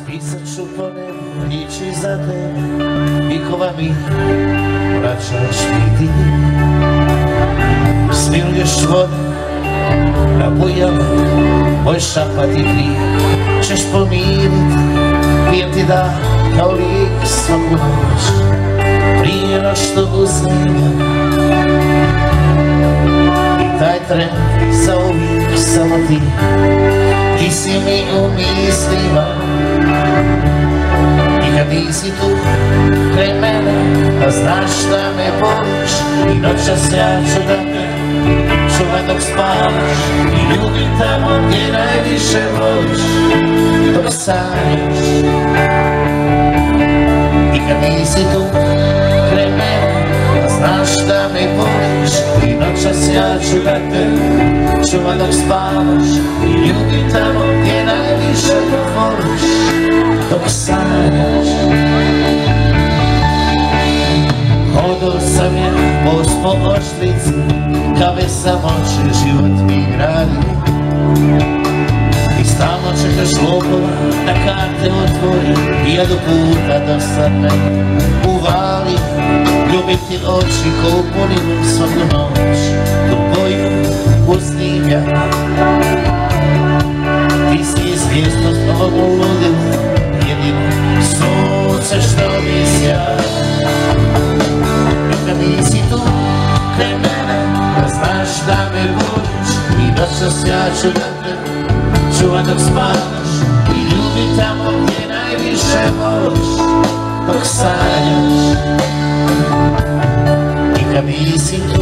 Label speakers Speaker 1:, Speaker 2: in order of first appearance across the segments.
Speaker 1: Pisat ću po nebu riječi za tebe, vikova mi vraćaš mi ti. Smilješ vode na bujama, moj šapat i grije ćeš pomirit, pijem ti da kao lijek svaku noć, prije no što uzmem. I taj tren za uvijek samo ti, ti si mi u mislima. I kad nisi tu kraj mene, a znaš da me voliš, i noćas ja ću da te čuvam dok spavaš i ljubim tamo gdje najviše voliš, dok sanjaš. I kad nisi tu kraj mene, a znaš da me voliš, i noćas ja ću da te čuvam dok spavaš i ljubim tamo gdje najviše voliš, dok sanjaš. Hodao sam je bos po oštrici, kave samoće život mi gradi. I stalno čekaš lopova da karte otvori, i ja do puta dosadne uvali. Ljubim ti oči ko u puninu svaku noć, tu boju pustim ja. Ti si svjesnost ovog ludilu, jedino sunce što mi sja. I kad nisi tu kraj mene, da znaš da me voliš, i noćas ja ću da te čuvam dok spavaš i ljubim tamo gdje najviše voliš, dok sanjaš. I kad nisi tu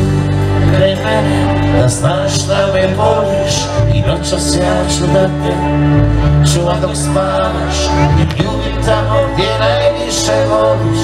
Speaker 1: kraj mene, da znaš da me voliš, i noćas ja ću da te čuvam dok spavaš i ljubim tamo gdje najviše voliš,